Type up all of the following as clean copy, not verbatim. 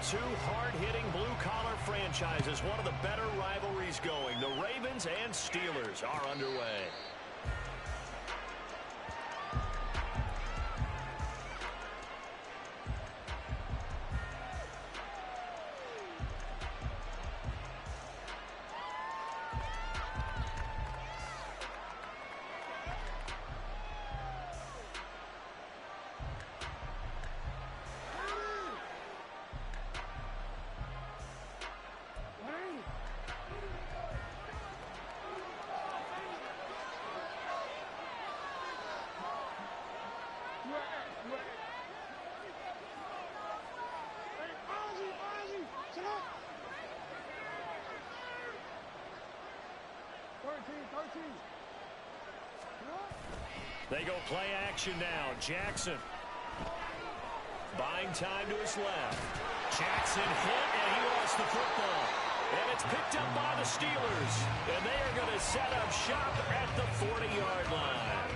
two hard-hitting blue-collar franchises. One of the better rivalries going. The Ravens and Steelers are underway. They go play action now. Jackson. Buying time to his left. Jackson hit, and he lost the football. And it's picked up by the Steelers. And they are going to set up shop at the 40-yard line.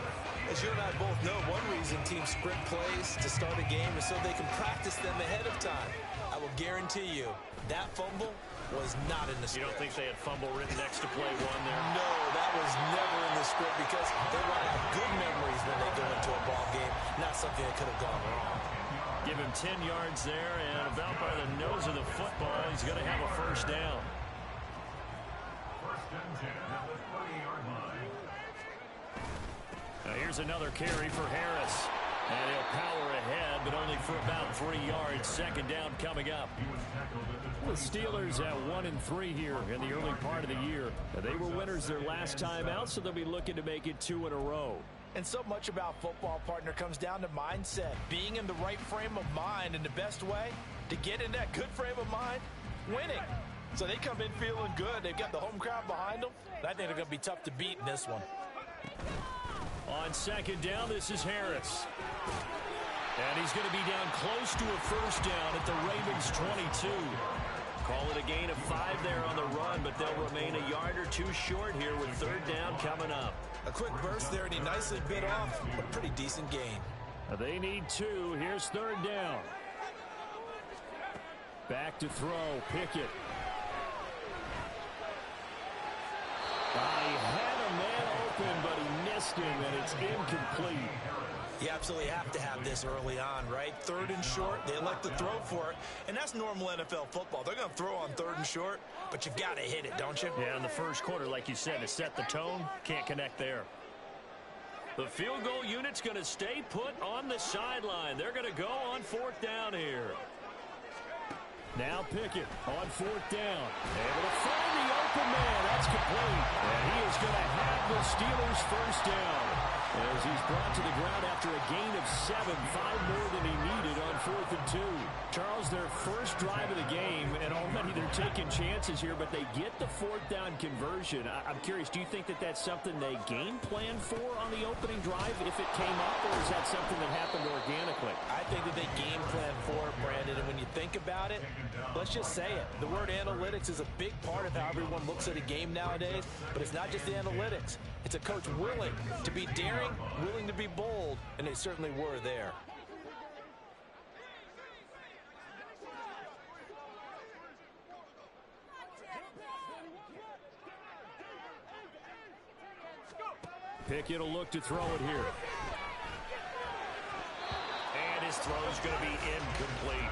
As you and I both know, one reason teams sprint plays to start a game is so they can practice them ahead of time. I will guarantee you that fumble was not in the script. You don't think they had fumble written next to play one there? No, that was never in the script because they want to have good memories when they go into a ball game, not something that could have gone wrong. Give him 10 yards there, and about by the nose of the football, he's going to have a first down. First and 10 at the 20-yard line. Now here's another carry for Harris. And he'll power ahead, but only for about 3 yards. Second down coming up. The Steelers at 1-3 here in the early part of the year. They were winners their last time out, so they'll be looking to make it 2 in a row. And so much about football, partner, comes down to mindset. Being in the right frame of mind, and the best way to get in that good frame of mind, winning. So they come in feeling good. They've got the home crowd behind them. And I think they're going to be tough to beat in this one. On second down, this is Harris. And he's going to be down close to a first down at the Ravens' 22. Call it a gain of 5 there on the run, but they'll remain a yard or two short here with third down coming up. A quick burst there, and he nicely bit off, but pretty decent gain. They need 2. Here's third down. Back to throw. Pickett. He had a man open, but he missed him, and it's incomplete. You absolutely have to have this early on, right? Third and short, they elect to throw for it, and that's normal NFL football. They're going to throw on third and short, but you've got to hit it, don't you? Yeah, in the first quarter, like you said, to set the tone, can't connect there. The field goal unit's going to stay put on the sideline. They're going to go on fourth down here. Now Pickett on fourth down. Able to find the open man. That's complete. And he is going to have the Steelers first down as he's brought to the ground after a gain of 7, 5 more than he needed on 4th and 2. Charles, their first drive of the game, and already they're taking chances here, but they get the fourth down conversion. I'm curious, do you think that that's something they game plan for on the opening drive if it came up, or is that something that happened organically? I think that they game plan for it, Brandon, and when you think about it, let's just say it. The word analytics is a big part of how everyone looks at a game nowadays, but it's not just the analytics. It's a coach willing to be daring, willing to be bold, and they certainly were there. Pickett will look to throw it here. And his throw's going to be incomplete.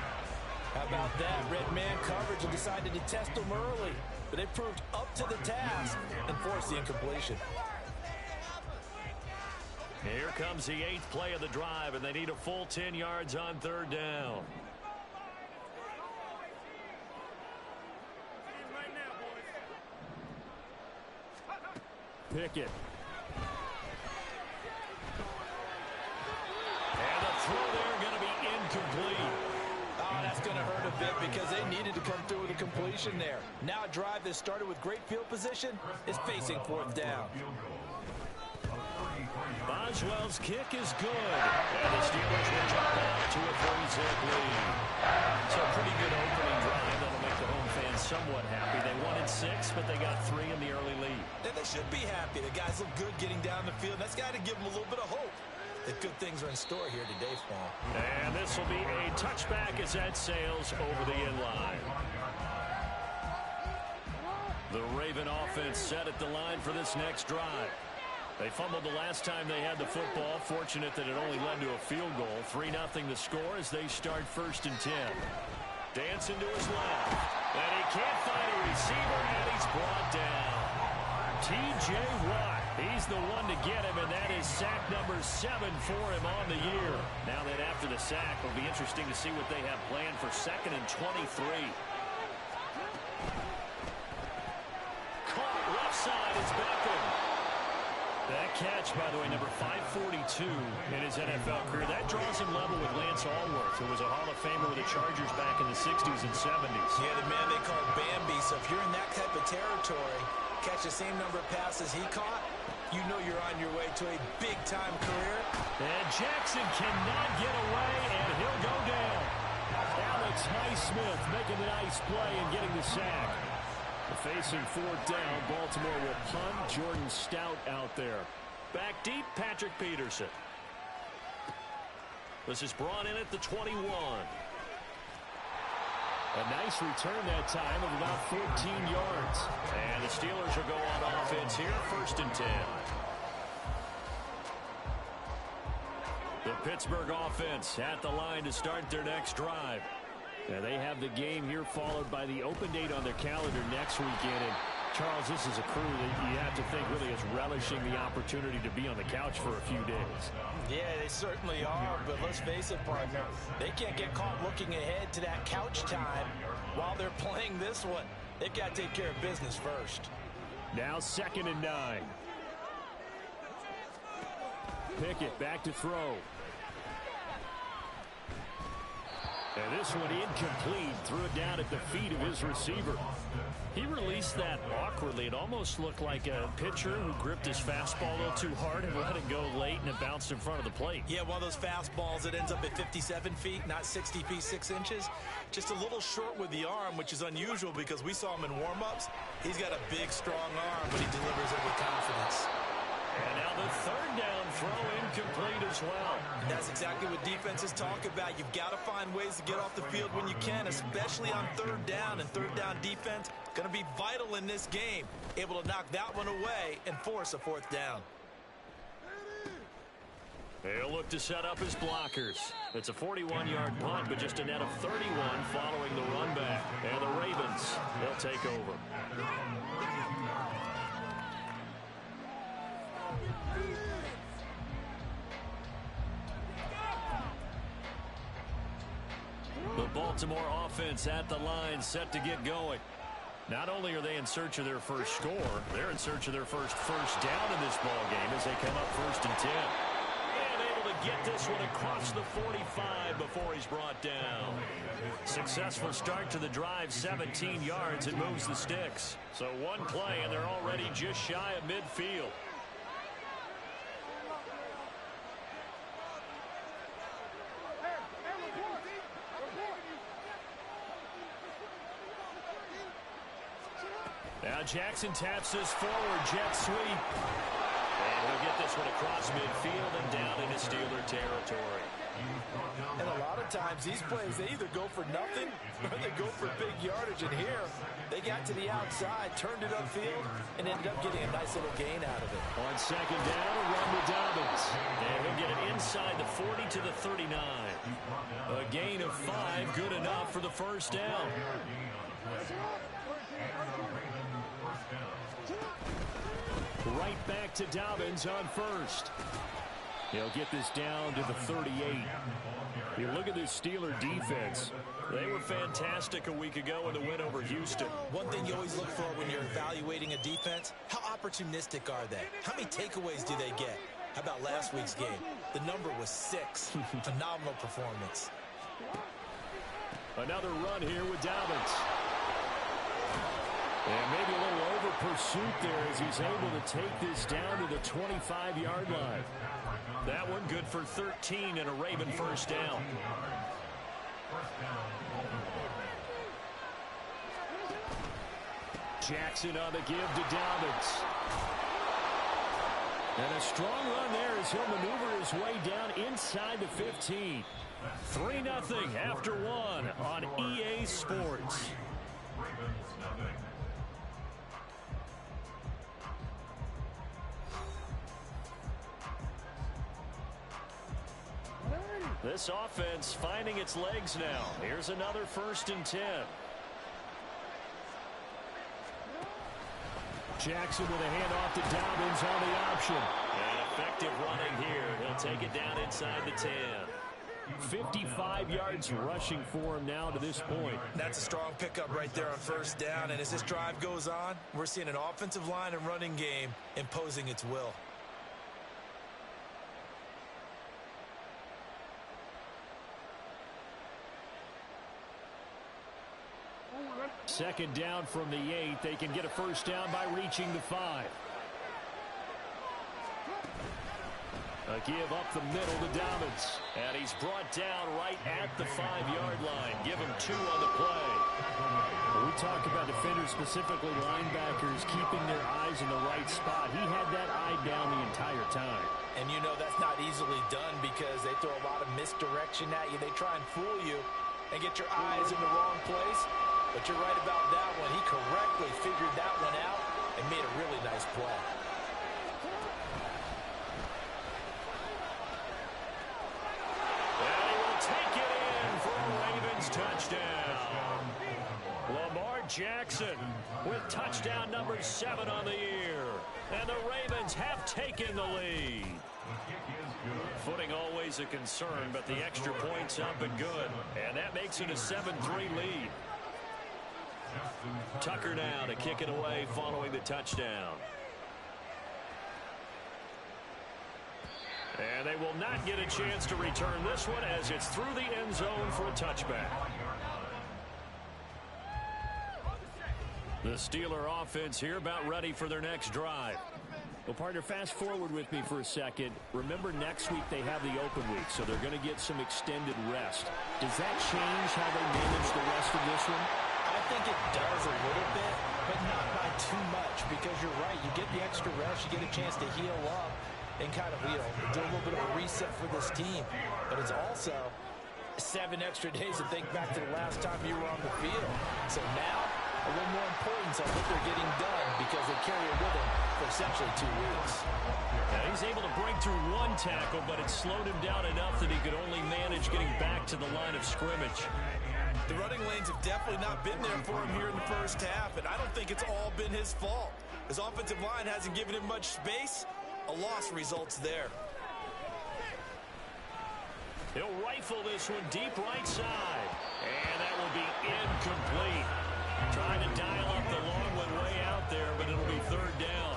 How about that? Red man coverage and decided to test them early. But they proved up to the task and forced the incompletion. Here comes the 8th play of the drive, and they need a full 10 yards on third down. Pickett. And the throw there going to be incomplete. Oh, that's going to hurt a bit because they needed to come through with a completion there. Now a drive that started with great field position is facing fourth down. Boswell's kick is good. And the Steelers will jump out to a 3-zip lead. So a pretty good opening drive that'll make the home fans somewhat happy. They wanted 6, but they got 3 in the early lead. And they should be happy. The guys look good getting down the field. That's got to give them a little bit of hope. that good things are in store here today for him. And this will be a touchback as that sails over the inline. The Raven offense set at the line for this next drive. They fumbled the last time they had the football. Fortunate that it only led to a field goal. 3-0 the score as they start 1st and 10. Dancing to his left. And he can't find a receiver, and he's brought down. T.J. Watt, he's the one to get him, and that is sack number 7 for him on the year. Now that after the sack, it'll be interesting to see what they have planned for 2nd and 23. Caught left side, it's Beckham. That catch, by the way, number 542 in his NFL career. That draws him level with Lance Allworth, who was a Hall of Famer with the Chargers back in the 60s and 70s. Yeah, the man they call Bambi. So if you're in that type of territory, catch the same number of passes he caught, you know you're on your way to a big-time career. And Jackson cannot get away, and he'll go down. Alex Highsmith making the nice play and getting the sack. Facing 4th down, Baltimore will punt. Jordan Stout out there. Back deep, Patrick Peterson. This is brought in at the 21. A nice return that time of about 14 yards. And the Steelers will go on offense here, 1st and 10. The Pittsburgh offense at the line to start their next drive. Now they have the game here followed by the open date on their calendar next weekend. And Charles, this is a crew that you have to think really is relishing the opportunity to be on the couch for a few days. Yeah, they certainly are, but let's face it, partner, they can't get caught looking ahead to that couch time while they're playing this one. They've got to take care of business first. Now 2nd and 9. Pickett back to throw. And this one incomplete. Threw it down at the feet of his receiver. He released that awkwardly. It almost looked like a pitcher who gripped his fastball a little too hard and let it go late, and it bounced in front of the plate. Yeah, one of those fastballs that ends up at 57 feet, not 60 feet, 6 inches. Just a little short with the arm, which is unusual because we saw him in warm-ups. He's got a big, strong arm, but he delivers it with confidence. And now the 3rd down throw incomplete as well. And that's exactly what defenses talk about. You've got to find ways to get off the field when you can, especially on 3rd down. And 3rd down defense going to be vital in this game. Able to knock that one away and force a 4th down. They'll look to set up his blockers. It's a 41-yard punt, but just a net of 31 following the run back. And the Ravens, they'll take over. The Baltimore offense at the line, set to get going. Not only are they in search of their first score, they're in search of their first down in this ball game as they come up 1st and 10. And able to get this one across the 45 before he's brought down. Successful start to the drive, 17 yards. It moves the sticks. So one play, and they're already just shy of midfield. Now Jackson taps this forward, jet sweep. And he'll get this one across midfield and down into Steeler territory. And a lot of times these plays, they either go for nothing or they go for big yardage. And here, they got to the outside, turned it upfield, and ended up getting a nice little gain out of it. On 2nd down, a run with Dobbins. And he'll get it inside the 40 to the 39. A gain of 5, good enough for the 1st down. Right back to Dobbins on 1st. He'll get this down to the 38. You look at this Steeler defense. They were fantastic a week ago in the win over Houston. One thing you always look for when you're evaluating a defense, how opportunistic are they? How many takeaways do they get? How about last week's game? The number was 6. Phenomenal performance. Another run here with Dobbins. And maybe a little over pursuit there as he's able to take this down to the 25-yard line. That one good for 13 and a Raven 1st down. Jackson on the give to Dobbins. And a strong run there as he'll maneuver his way down inside the 15. 3-0 after one on EA Sports. This offense finding its legs now. Here's another 1st and 10. Jackson with a handoff to Dobbins on the option. And effective running here. He'll take it down inside the 10. 55 yards rushing for him now to this point. That's a strong pickup right there on 1st down. And as this drive goes on, we're seeing an offensive line and running game imposing its will. 2nd down from the 8. They can get a 1st down by reaching the 5. A give up the middle to Dobbins. And he's brought down right at the 5-yard line. Give him 2 on the play. When we talk about defenders, specifically linebackers, keeping their eyes in the right spot. He had that eye down the entire time. And you know that's not easily done because they throw a lot of misdirection at you. They try and fool you and get your eyes in the wrong place. But you're right about that one. He correctly figured that one out and made a really nice play. And he will take it in for a Ravens touchdown. Lamar Jackson with touchdown number 7 on the year. And the Ravens have taken the lead. Footing always a concern, but the extra point's up and good. And that makes it a 7-3 lead. Tucker now to kick it away following the touchdown. And they will not get a chance to return this one as it's through the end zone for a touchback. The Steeler offense here about ready for their next drive. Well, partner, fast forward with me for a second. Remember, next week they have the open week, so they're going to get some extended rest. Does that change how they manage the rest of this one? I think it does a little bit, but not by too much because you're right. You get the extra rest. You get a chance to heal up and kind of, do a little bit of a reset for this team. But it's also 7 extra days to think back to the last time you were on the field. So now, a little more importance on what they're getting done because they carry it with them for essentially 2 weeks. Now he's able to break through 1 tackle, but it slowed him down enough that he could only manage getting back to the line of scrimmage. The running lanes have definitely not been there for him here in the first half, and I don't think it's all been his fault. His offensive line hasn't given him much space. A loss results there. He'll rifle this one deep right side. And that will be incomplete. Trying to dial up the long one way out there, but it'll be 3rd down.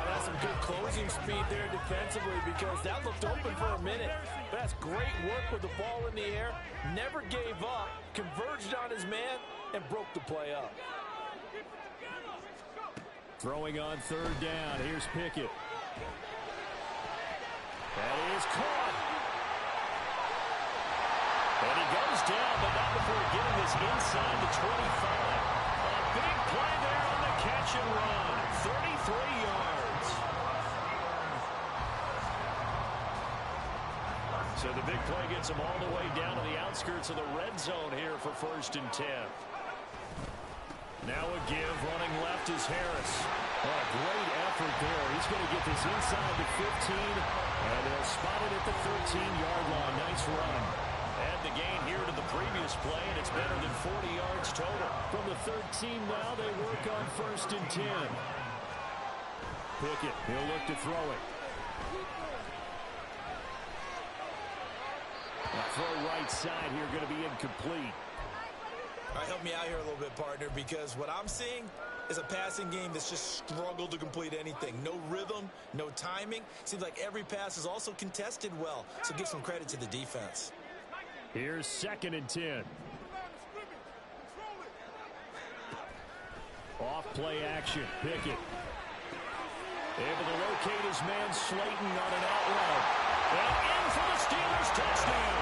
That's some good closing speed there defensively because that looked open for a minute. But that's great work with the ball in the air. Never gave up, converged on his man, and broke the play up. Throwing on 3rd down. Here's Pickett. That is caught. And he goes down, but not before getting this inside the 25. A big play there on the catch and run. 33 yards. So the big play gets him all the way down to the outskirts of the red zone here for 1st and 10. Now a give, running left is Harris. Oh, a great effort there. He's going to get this inside the 15, and they'll spot it at the 13-yard line. Nice run. Add the gain here to the previous play, and it's better than 40 yards total. From the 13 now, they work on 1st and 10. Pickett, he'll look to throw it. A throw right side here going to be incomplete. All right, help me out here a little bit, partner, because what I'm seeing is a passing game that's just struggled to complete anything. No rhythm, no timing. Seems like every pass is also contested well, so give some credit to the defense. Here's 2nd and 10. Off play action. Pickett. Able to locate his man Slayton on an out route. And in for the Steelers touchdown.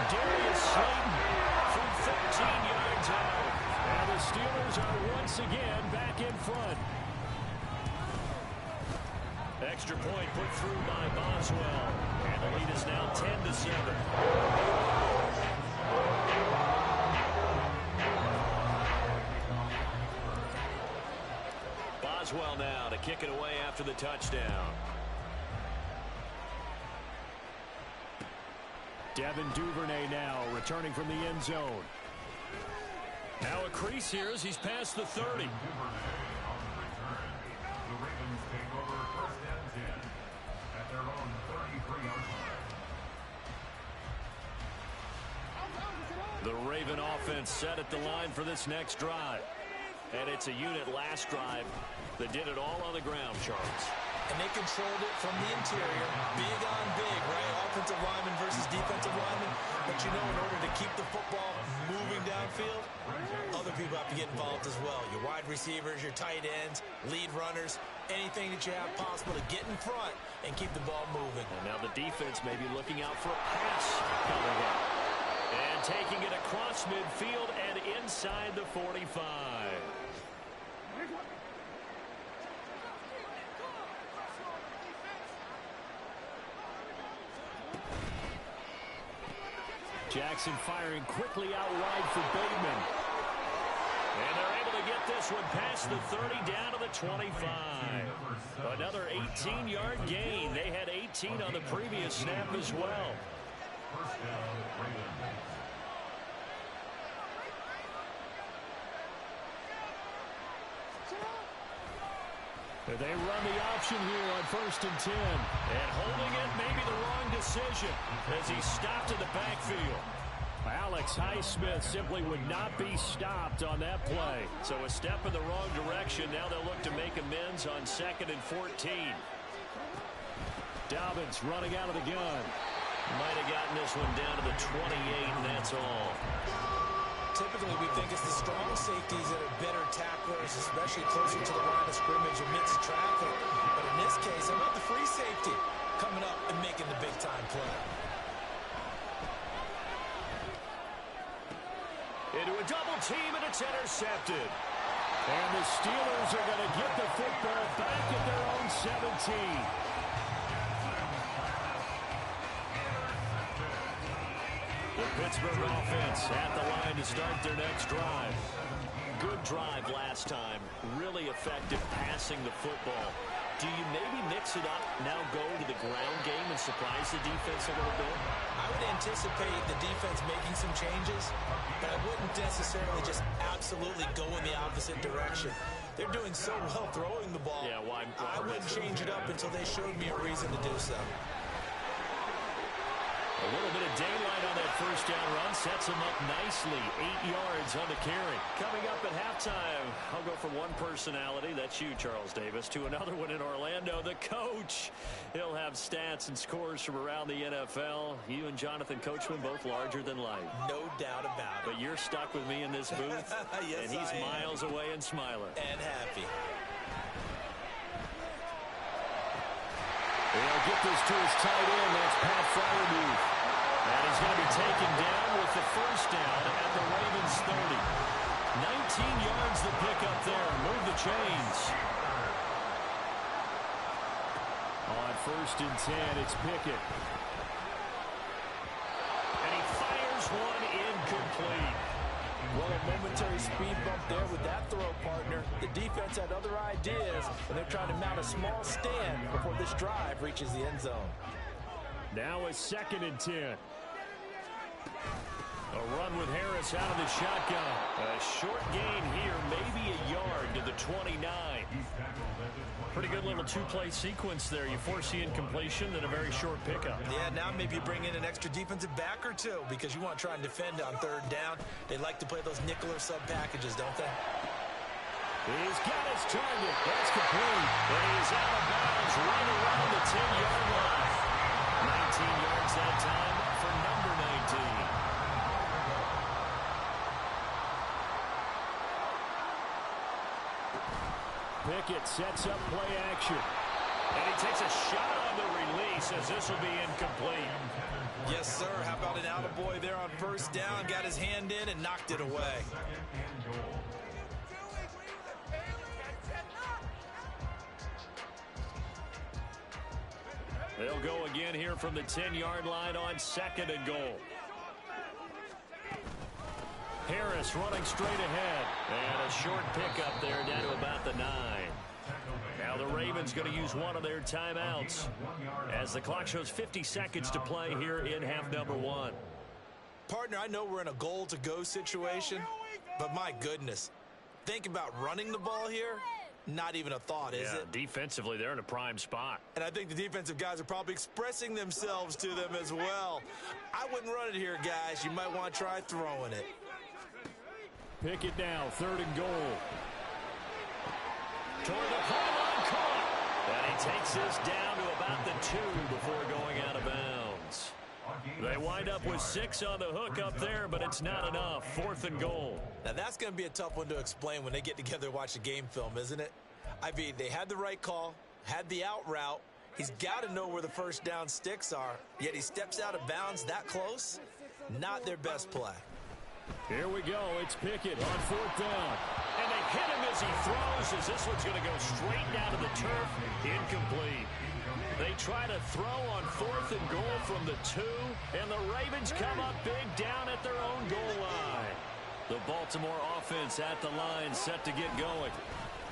Darius Slayton from 13 yards out. And the Steelers are once again back in front. well now to kick it away after the touchdown. Devin Duvernay now returning from the end zone. Now a crease here as he's past the 30. The Raven offense set at the line for this next drive. And it's a unit last drive that did it all on the ground, Charles. And they controlled it from the interior. Big on big, right? Offensive lineman versus defensive lineman. But you know, in order to keep the football moving downfield, other people have to get involved as well. Your wide receivers, your tight ends, lead runners, anything that you have possible to get in front and keep the ball moving. And now the defense may be looking out for a pass coming up. And taking it across midfield and inside the 45. Jackson firing quickly out wide for Bateman. And they're able to get this one past the 30 down to the 25. Another 18-yard gain. They had 18 on the previous snap as well. First down, Ravens. They run the option here on 1st and 10. And holding it may be the wrong decision as he stopped in the backfield. Alex Highsmith simply would not be stopped on that play. So a step in the wrong direction. Now they'll look to make amends on 2nd and 14. Dobbins running out of the gun. Might have gotten this one down to the 28, and that's all. Typically, we think it's the strong safeties that are better tacklers, especially closer to the line of scrimmage amidst traffic. But in this case, how about the free safety coming up and making the big-time play? Into a double team, and it's intercepted. And the Steelers are going to get the football back at their own 17. The Pittsburgh offense at the line to start their next drive. Good drive last time. Really effective passing the football. Do you maybe mix it up, now go to the ground game and surprise the defense a little bit? I would anticipate the defense making some changes, but I wouldn't necessarily just absolutely go in the opposite direction. They're doing so well throwing the ball. Yeah, why I wouldn't change it up until they showed me a reason to do so. A little bit of daylight on that first down run sets him up nicely. 8 yards on the carry. Coming up at halftime, I'll go from one personality, that's you, Charles Davis, to another one in Orlando, the coach. He'll have stats and scores from around the NFL. You and Jonathan Coachman both larger than life. No doubt about it. But you're stuck with me in this booth, yes, and he's miles away and smiling. And happy. They'll get this to his tight end. That's Pat Freiermuth. And he's going to be taken down with the first down at the Ravens 30. 19 yards the pickup there. Move the chains. On 1st and 10, it's Pickett. And he fires one incomplete. Well, a momentary speed bump there with that throw, partner. The defense had other ideas, and they're trying to mount a small stand before this drive reaches the end zone. Now a 2nd and 10. A run with Harris out of the shotgun. A short gain here, maybe a yard to the 29. Pretty good little two-play sequence there. You force the incompletion, then a very short pickup. Yeah, now maybe you bring in an extra defensive back or two because you want to try and defend on 3rd down. They like to play those nickel or sub packages, don't they? He's got his target. That's complete. And he's out of bounds right around the 10-yard line. 19 yards that time for number 19. Pickett sets up play action. And he takes a shot on the release as this will be incomplete. Yes, sir. How about an attaboy there on 1st down? Got his hand in and knocked it away. They'll go again here from the 10-yard line on 2nd and goal. Harris running straight ahead. And a short pickup there down to about the 9. Now the Ravens going to use one of their timeouts as the clock shows 50 seconds to play here in half number one. Partner, I know we're in a goal-to-go situation, but my goodness, think about running the ball here. Not even a thought, is it? Defensively, they're in a prime spot. And I think the defensive guys are probably expressing themselves to them as well. I wouldn't run it here, guys. You might want to try throwing it. Pick it now, 3rd and goal. Toward the pylon, caught. And he takes this down to about the 2 before going out of bounds. They wind up with 6 on the hook up there, but it's not enough. 4th and goal. Now, that's going to be a tough one to explain when they get together and watch a game film, isn't it? I mean, they had the right call, had the out route. He's got to know where the first down sticks are, yet he steps out of bounds that close. Not their best play. Here we go. It's Pickett on 4th down. And they hit him as he throws, as this one's going to go straight down to the turf. Incomplete. They try to throw on 4th and goal from the 2, and the Ravens come up big down at their own goal line. The Baltimore offense at the line, set to get going.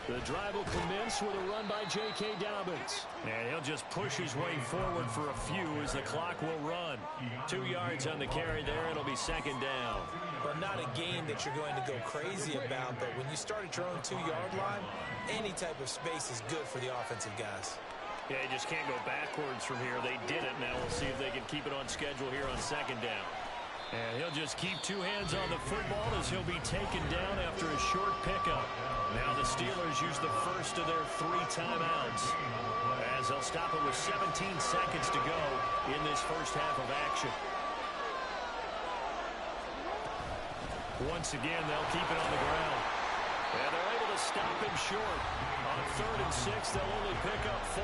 The drive will commence with a run by J.K. Dobbins. And he'll just push his way forward for a few as the clock will run. 2 yards on the carry there. It'll be 2nd down. Well, not a game that you're going to go crazy about, but when you start at your own 2-yard line, any type of space is good for the offensive guys. Yeah, you just can't go backwards from here. They did it. Now we'll see if they can keep it on schedule here on 2nd down. And he'll just keep 2 hands on the football as he'll be taken down after a short pickup. Now the Steelers use the first of their 3 timeouts as they'll stop it with 17 seconds to go in this first half of action. Once again, they'll keep it on the ground. And they're able to stop him short. On 3rd and 6, they'll only pick up 4.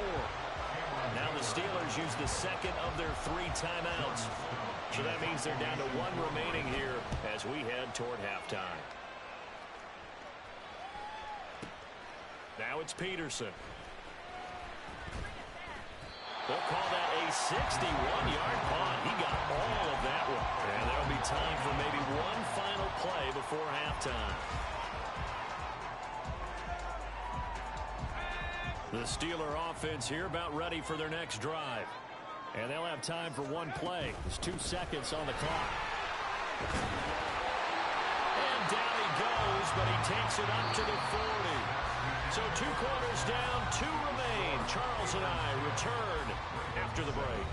Now the Steelers use the second of their 3 timeouts. So that means they're down to 1 remaining here as we head toward halftime. Now it's Peterson. They'll call that a 61-yard punt. He got all of that one. And there'll be time for maybe one final play before halftime. The Steeler offense here about ready for their next drive. And they'll have time for one play. There's 2 seconds on the clock. And down he goes, but he takes it up to the 40. So 2 quarters down, 2 remain. Charles and I return after the break.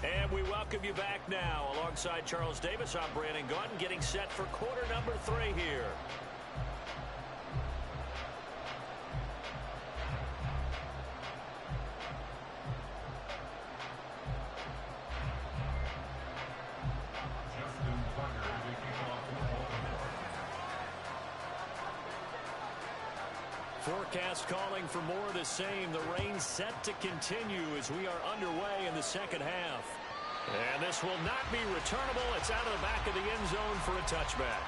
And we welcome you back now. Alongside Charles Davis, I'm Brandon Gaudin, getting set for quarter number 3 here. Forecast calling for more of the same. The rain set to continue as we are underway in the second half. And this will not be returnable. It's out of the back of the end zone for a touchback.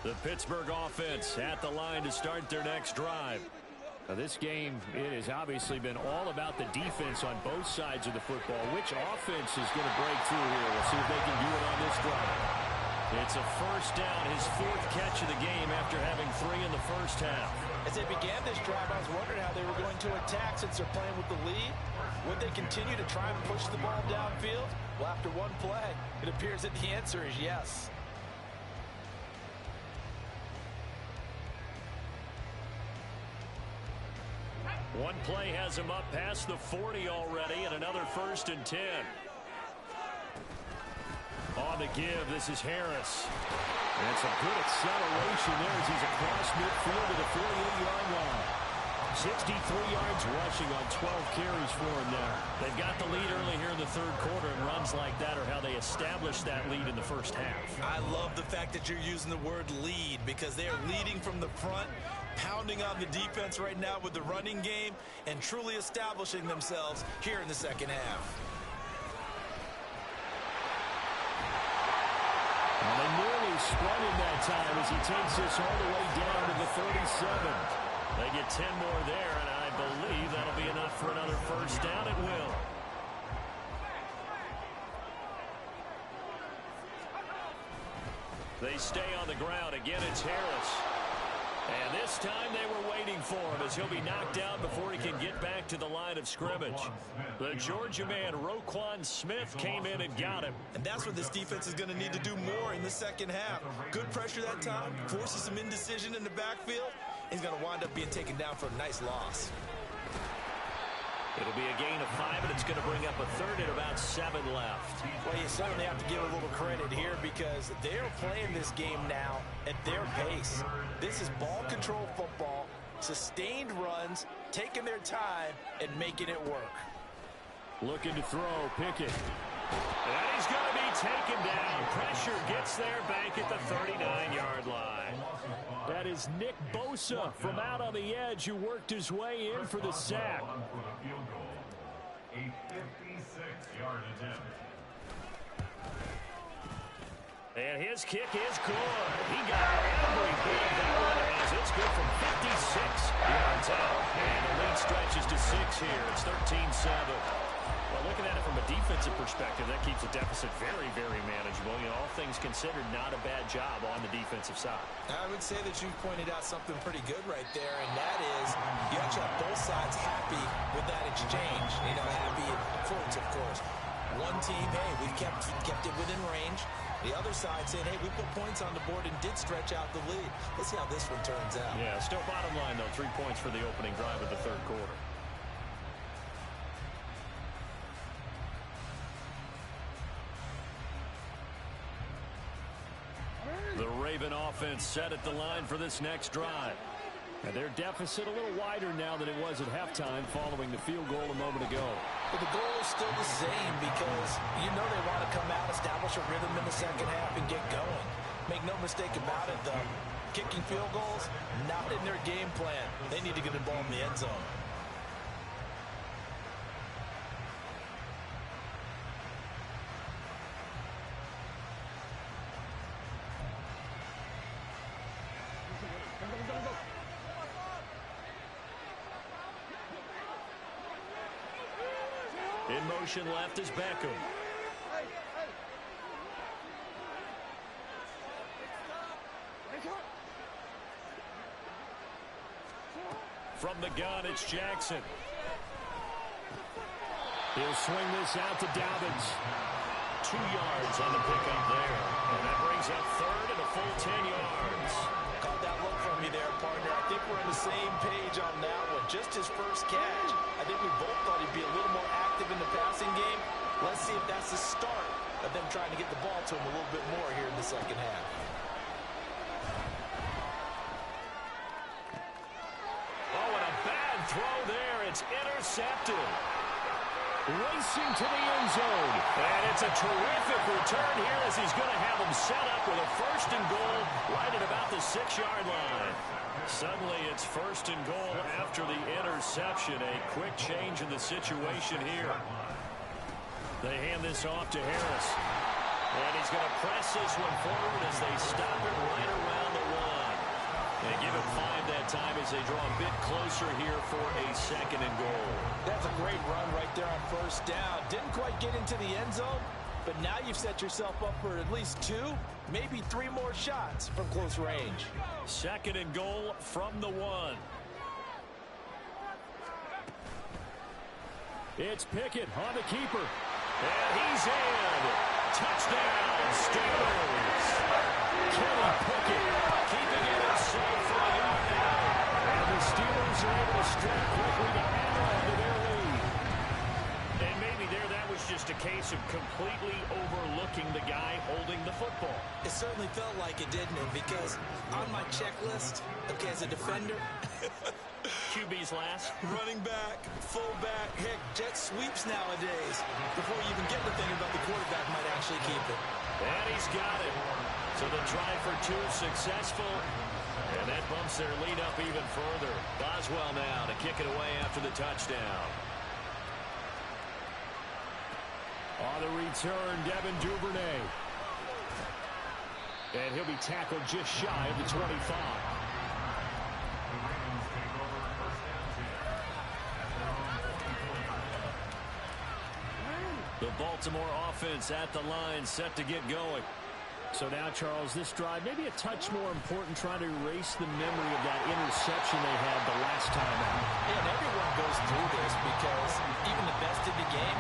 The Pittsburgh offense at the line to start their next drive. Now this game, it has obviously been all about the defense on both sides of the football. Which offense is going to break through here? We'll see if they can do it on this drive. It's a first down, his 4th catch of the game after having 3 in the first half. As they began this drive, I was wondering how they were going to attack since they're playing with the lead. Would they continue to try and push the ball downfield? Well, after one play, it appears that the answer is yes. One play has him up past the 40 already, and another 1st and 10. On the give, this is Harris. And some good acceleration there as he's across midfield to the 48-yard line. 63 yards rushing on 12 carries for him now. They've got the lead early here in the third quarter, and runs like that are how they established that lead in the first half. I love the fact that you're using the word lead because they are leading from the front, pounding on the defense right now with the running game, and truly establishing themselves here in the second half. Well, they nearly spun him that time as he takes this all the way down to the 37. They get 10 more there, and I believe that'll be enough for another first down. It will. They stay on the ground. Again, it's Harris. And this time they were waiting for him as he'll be knocked down before he can get back to the line of scrimmage. The Georgia man, Roquan Smith, came in and got him. And that's what this defense is going to need to do more in the second half. Good pressure that time, forces some indecision in the backfield. He's going to wind up being taken down for a nice loss. It'll be a gain of 5, and it's going to bring up a third and about 7 left. Well, you certainly have to give a little credit here because they're playing this game now at their pace. This is ball control football, sustained runs, taking their time, and making it work. Looking to throw, Pickett. And he's going to be taken down. Pressure gets there back at the 39-yard line. That is Nick Bosa from out on the edge who worked his way in for the sack. A 56-yard attempt. And his kick is good. He got every bit of that one as it's good from 56 yards out. And the lead stretches to 6 here. It's 13-7. Well, looking at it from a defensive perspective, that keeps the deficit very, very manageable. You know, all things considered, not a bad job on the defensive side. I would say that you pointed out something pretty good right there, and that is you actually have both sides happy with that exchange. You know, happy for it, of course. One team, hey, we've kept it within range. The other side saying, hey, we put points on the board and did stretch out the lead. Let's see how this one turns out. Yeah, still bottom line, though, 3 points for the opening drive of the third quarter. The Raven offense set at the line for this next drive. And their deficit a little wider now than it was at halftime following the field goal a moment ago. But the goal is still the same because you know they want to come out, establish a rhythm in the second half, and get going. Make no mistake about it, though. Kicking field goals, not in their game plan. They need to get the ball in the end zone. In motion left is Beckham. From the gun, it's Jackson. He'll swing this out to Dobbins. 2 yards on the pickup there. And that brings up third and a full 10 yards. Caught that look from you there, partner. I think we're on the same page on that one. Just his first catch. I think we both thought he'd be a little more active in the passing game. Let's see if that's the start of them trying to get the ball to him a little bit more here in the second half. Oh, and a bad throw there. It's intercepted. Racing to the end zone. And it's a terrific return here as he's going to have him set up with a first and goal right at about the 6-yard line. Suddenly it's first and goal after the interception. A quick change in the situation here. They hand this off to Harris. And he's going to press this one forward as they stop it right around the 1. They give it 5 that time as they draw a bit closer here for a second and goal. That's a great run right there on first down. Didn't quite get into the end zone, but now you've set yourself up for at least 2, maybe 3 more shots from close range. Second and goal from the 1. It's Pickett on the keeper. And he's in. Touchdown, Steelers. Kenny Pickett Keeping it safe for a yard now. And the Steelers are able to strike quickly to add on to their lead. And maybe there that was just a case of completely overlooking the guy holding the football. It certainly felt like it, didn't it? Because on my checklist, okay, as a defender, QB's last. Running back, fullback, heck, jet sweeps nowadays. Before you even get to thinking about the quarterback might actually keep it. And he's got it. So the try for two successful. And that bumps their lead up even further. Boswell now to kick it away after the touchdown. On the return, Devin Duvernay. And he'll be tackled just shy of the 25. The Baltimore offense at the line, set to get going. So now, Charles, this drive maybe a touch more important, trying to erase the memory of that interception they had the last time out. And everyone goes through this because even the best in the game,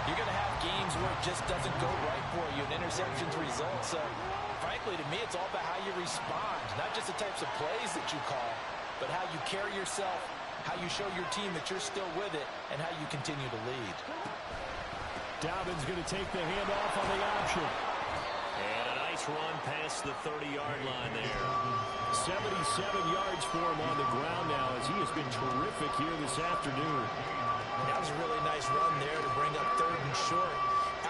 you're going to have games where it just doesn't go right for you, and interceptions result. So, frankly, to me, it's all about how you respond, not just the types of plays that you call, but how you carry yourself, how you show your team that you're still with it, and how you continue to lead. Dobbins going to take the handoff on the option. And a nice run past the 30-yard line there. 77 yards for him on the ground now, as he has been terrific here this afternoon. That was a really nice run there to bring up 3rd and short.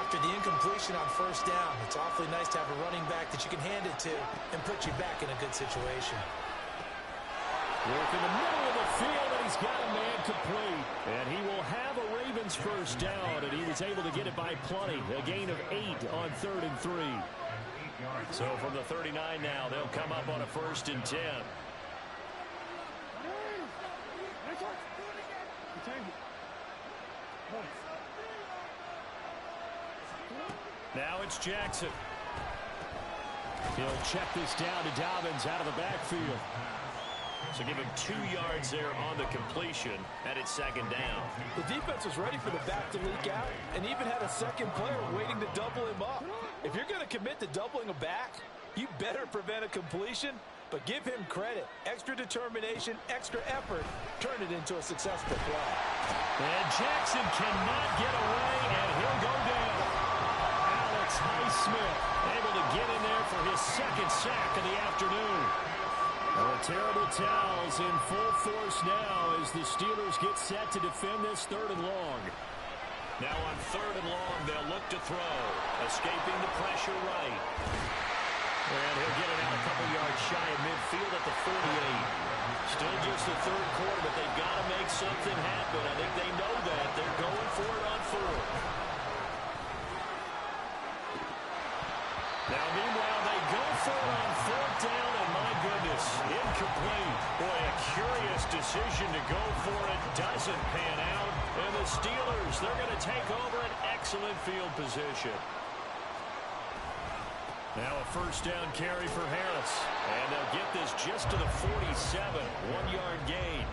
After the incompletion on 1st down, it's awfully nice to have a running back that you can hand it to and put you back in a good situation. Work in the middle of the field, and he's got a man complete. And he will have a Ravens first down, and he was able to get it by plenty. A gain of 8 on 3rd and 3. So from the 39 now, they'll come up on a 1st and 10. Now it's Jackson. He'll check this down to Dobbins out of the backfield. So give him 2 yards there on the completion, and it's 2nd down. The defense was ready for the back to leak out and even had a second player waiting to double him up. If you're going to commit to doubling a back, you better prevent a completion, but give him credit. Extra determination, extra effort, turn it into a successful play. And Jackson cannot get away, and he'll go down. Alex Highsmith able to get in there for his 2nd sack of the afternoon. Well, the terrible towels in full force now as the Steelers get set to defend this 3rd and long. Now on 3rd and long, they'll look to throw. Escaping the pressure right. And he'll get it out a couple yards shy of midfield at the 48. Still just the 3rd quarter, but they've got to make something happen. I think they know that. They're going for it on 4th. Now, meanwhile, they go for it on 4th down, and my goodness, incomplete. Boy, a curious decision to go for it. Doesn't pan out. And the Steelers, they're going to take over an excellent field position. Now a 1st down carry for Harris. And they'll get this just to the 47. 1-yard gain.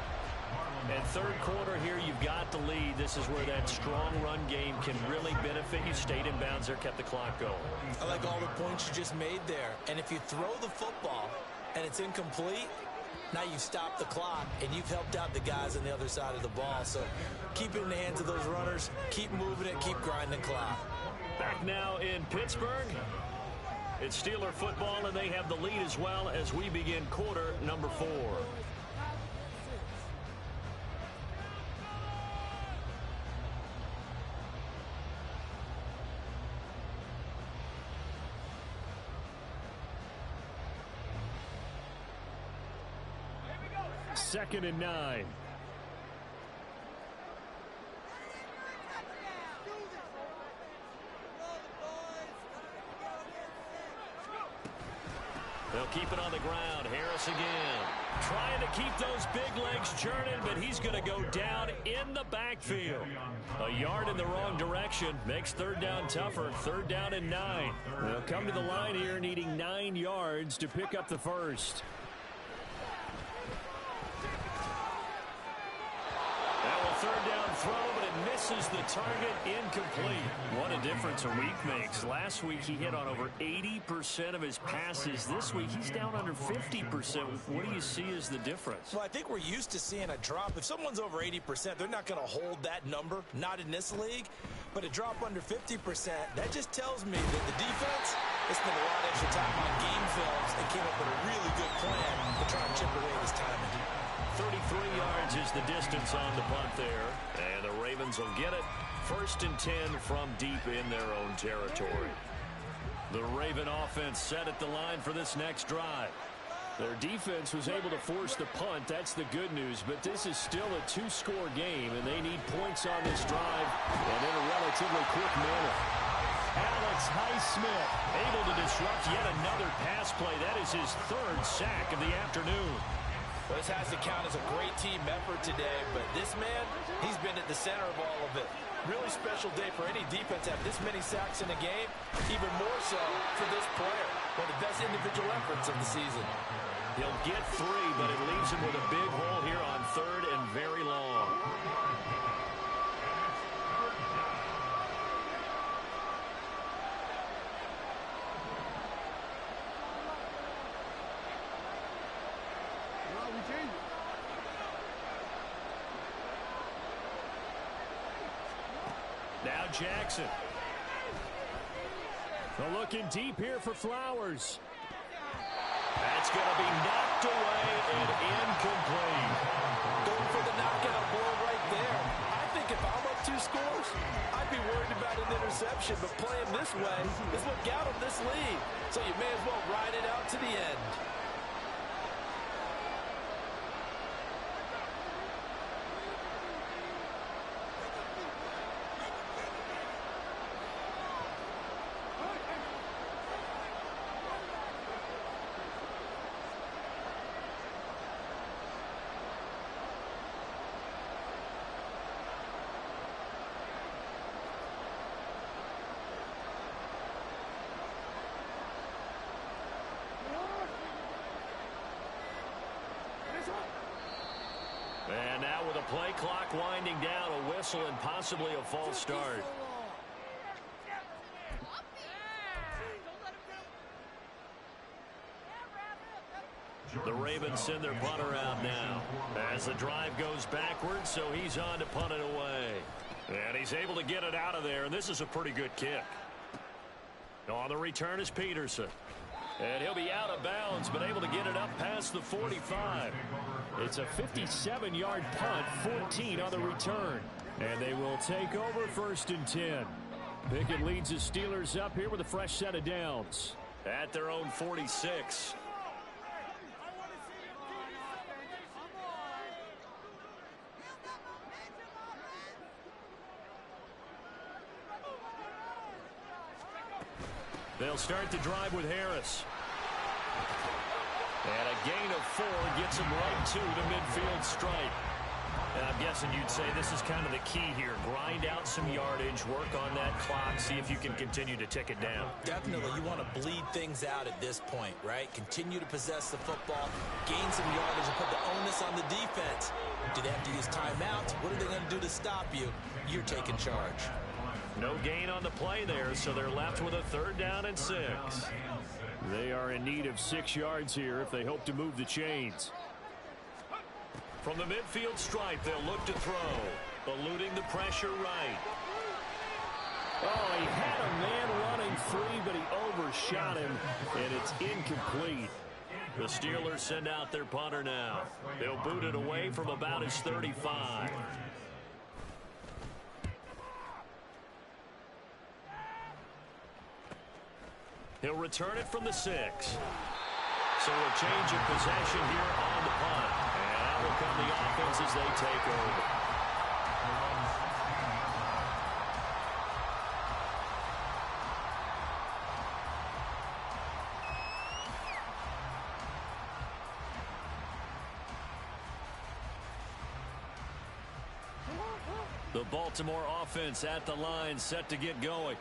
And 3rd quarter here, you've got the lead. This is where that strong run game can really benefit you. Stayed in bounds there, kept the clock going. I like all the points you just made there. And if you throw the football and it's incomplete, now you've stopped the clock and you've helped out the guys on the other side of the ball. So keep it in the hands of those runners. Keep moving it. Keep grinding the clock. Back now in Pittsburgh. It's Steeler football, and they have the lead as well as we begin quarter number 4. Second and 9. They'll keep it on the ground. Harris again. Trying to keep those big legs churning, but he's going to go down in the backfield. A yard in the wrong direction makes 3rd down tougher. 3rd down and 9. They'll come to the line here needing 9 yards to pick up the first. That will 3rd down throw, but it misses the target. Incomplete. What a difference a week makes. Last week he hit on over 80% of his passes. This week he's down under 50%. What do you see as the difference? Well, I think we're used to seeing a drop. If someone's over 80%, they're not going to hold that number. Not in this league. But a drop under 50%, that just tells me that the defense has spent a lot of extra time on game films and came up with a really good plan to try and chip away this timing. 33 yards is the distance on the punt there. And the Ravens will get it. 1st and 10 from deep in their own territory. The Raven offense set at the line for this next drive. Their defense was able to force the punt. That's the good news. But this is still a 2-score game, and they need points on this drive and in a relatively quick manner. Alex Highsmith able to disrupt yet another pass play. That is his 3rd sack of the afternoon. Well, this has to count as a great team effort today, but this man, he's been at the center of all of it. Really special day for any defense to have this many sacks in a game, even more so for this player. One of the best individual efforts of the season. He'll get 3, but it leaves him with a big hole here on 3rd and very long. Now Jackson. They're looking deep here for Flowers. That's going to be knocked away and incomplete. Going for the knockout blow right there. I think if I'm up 2 scores, I'd be worried about an interception, but playing this way is what got him this lead. So you may as well ride it out to the end. And now with a play clock winding down, a whistle and possibly a false start. The Ravens send their punter out now as the drive goes backwards, so he's on to punt it away. And he's able to get it out of there, and this is a pretty good kick. On the return is Peterson. And he'll be out of bounds, but able to get it up past the 45. It's a 57-yard punt, 14 on the return. And they will take over 1st and 10. Pickett leads the Steelers up here with a fresh set of downs. At their own 46. They'll start the drive with Harris. And a gain of 4 gets him right to the midfield stripe. And I'm guessing you'd say this is kind of the key here. Grind out some yardage, work on that clock, see if you can continue to tick it down. Definitely. You want to bleed things out at this point, right? Continue to possess the football, gain some yardage, and put the onus on the defense. Do they have to use timeouts? What are they going to do to stop you? You're taking charge. No gain on the play there, so they're left with a 3rd down and 6. They are in need of 6 yards here if they hope to move the chains. From the midfield stripe, they'll look to throw, eluding the pressure right. Oh, he had a man running free, but he overshot him, and it's incomplete. The Steelers send out their punter now. They'll boot it away from about his 35. He'll return it from the 6. So a change of possession here on the punt. And out will come the offense as they take over. The Baltimore offense at the line, set to get going.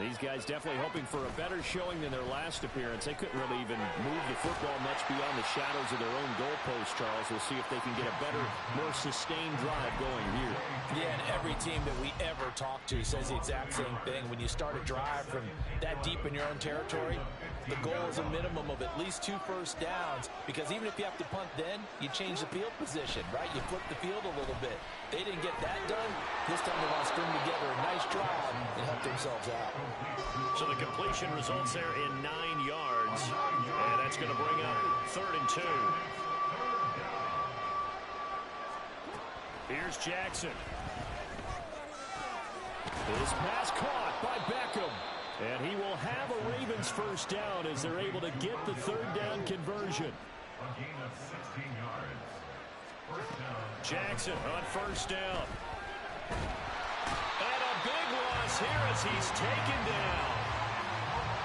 These guys definitely hoping for a better showing than their last appearance. They couldn't really even move the football much beyond the shadows of their own goalpost, Charles. We'll see if they can get a better, more sustained drive going here. Yeah, and every team that we ever talk to says the exact same thing. When you start a drive from that deep in your own territory, the goal is a minimum of at least 2 first downs, because even if you have to punt then, you change the field position, right? You flip the field a little bit. They didn't get that done. This time they want to string together a nice drive and help themselves out. So the completion results there in 9 yards, and that's going to bring up 3rd and 2. Here's Jackson. His pass caught by Beckham. And he will have a Ravens first down as they're able to get the third down conversion. A gain of 16 yards. First down. Jackson on first down. And a big loss here as he's taken down.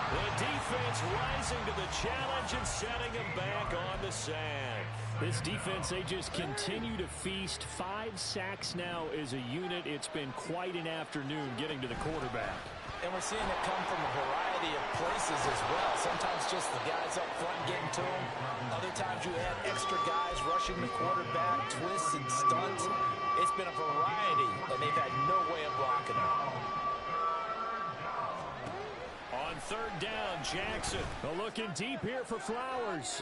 The defense rising to the challenge and setting him back on the sack. This defense, they just continue to feast. 5 sacks now as a unit. It's been quite an afternoon getting to the quarterback. And we're seeing it come from a variety of places as well. Sometimes just the guys up front getting to him. Other times you add extra guys rushing the quarterback, twists and stunts. It's been a variety, and they've had no way of blocking him. On third down, Jackson. Looking deep here for Flowers.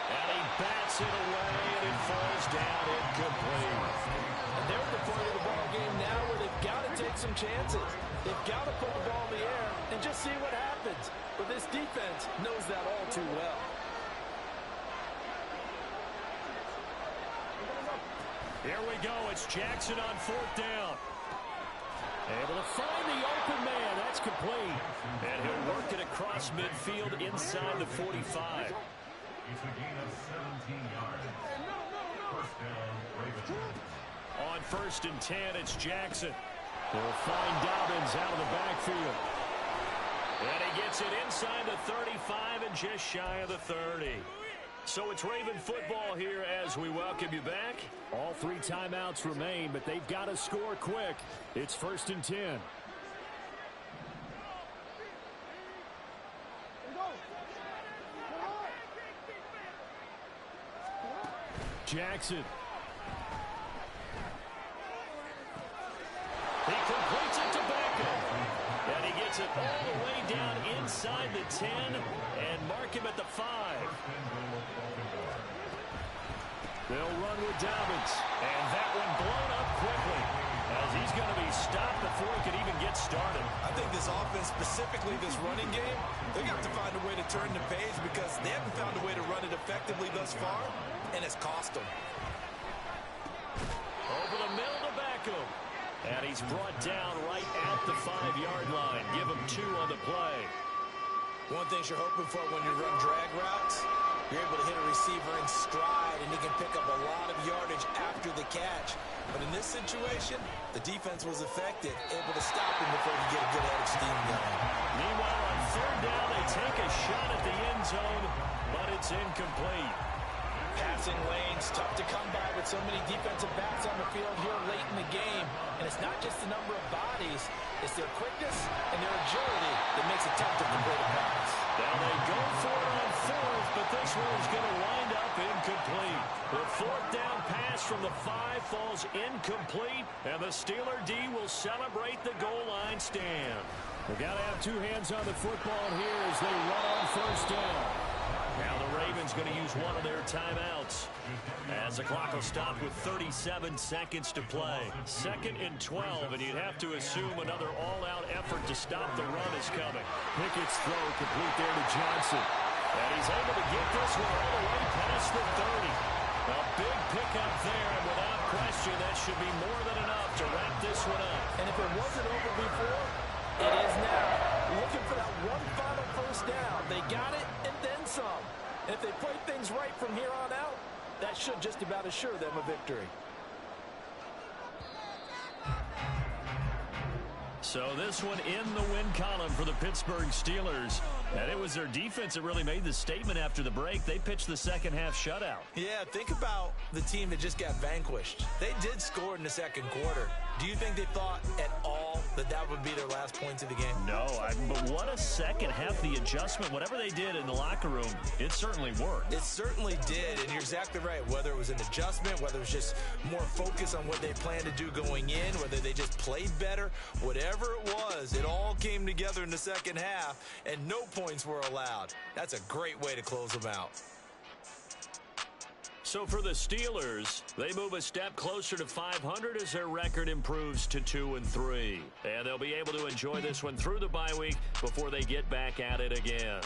And he bats it away, and it falls down incomplete. And they're at the point of the ball game now where they've got to take some chances. They've got to put the ball in the air and just see what happens. But this defense knows that all too well. Here we go. It's Jackson on fourth down. Able to find the open man. That's complete. And he'll work it across midfield inside the 45. It's a gain of 17 yards. First down, Ravens. On first and 10, it's Jackson. They'll find Dobbins out of the backfield. And he gets it inside the 35 and just shy of the 30. So it's Raven football here as we welcome you back. All 3 timeouts remain, but they've got to score quick. It's first and 10. Jackson. He completes it to Beckham. And he gets it all the way down inside the 10 and mark him at the 5. They'll run with Dobbins. And that one blown up quickly as he's going to be stopped before he can even get started. I think this offense, specifically this running game, they got to find a way to turn the page because they haven't found a way to run it effectively thus far, and it's cost them. Over the middle to Beckham. And he's brought down right at the 5-yard line. Give him 2 on the play. One thing you're hoping for when you run drag routes, you're able to hit a receiver in stride, and he can pick up a lot of yardage after the catch. But in this situation, the defense was effective, able to stop him before he get a good head of steam going. Meanwhile, on third down, they take a shot at the end zone, but it's incomplete. Passing lanes, tough to come by with so many defensive backs on the field here late in the game. And it's not just the number of bodies, it's their quickness and their agility that makes it tough to complete a pass. Now they go for it on fourth, but this one is going to wind up incomplete. The fourth down pass from the 5 falls incomplete, and the Steeler D will celebrate the goal line stand. They've got to have 2 hands on the football here as they run on first down. Now the Ravens going to use one of their timeouts as the clock will stop with 37 seconds to play. 2nd and 12, and you'd have to assume another all-out effort to stop the run is coming. Pickett's throw complete there to Johnson. And he's able to get this one all the way past the 30. A big pickup there, and without question, that should be more than enough to wrap this one up. And if it wasn't over before, it is now. Looking for that one final first down. They got it and then some. And if they play things right from here on out, that should just about assure them a victory. So this one in the win column for the Pittsburgh Steelers. And it was their defense that really made the statement after the break. They pitched the second half shutout. Yeah, think about the team that just got vanquished. They did score in the second quarter. Do you think they thought at all that that would be their last points of the game? No, but what a second half. The adjustment, whatever they did in the locker room, it certainly worked. It certainly did, and you're exactly right. Whether it was an adjustment, whether it was just more focus on what they planned to do going in, whether they just played better, whatever it was, it all came together in the second half, and no points were allowed. That's a great way to close them out. So for the Steelers, they move a step closer to 500 as their record improves to 2-3. And they'll be able to enjoy this one through the bye week before they get back at it again.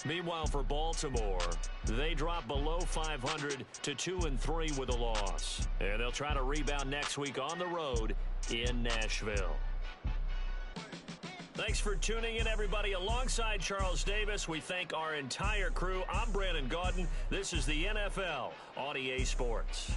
Meanwhile, for Baltimore, they drop below 500 to 2-3 with a loss. And they'll try to rebound next week on the road in Nashville. Thanks for tuning in, everybody. Alongside Charles Davis, we thank our entire crew. I'm Brandon Gaudin. This is the NFL on EA Sports.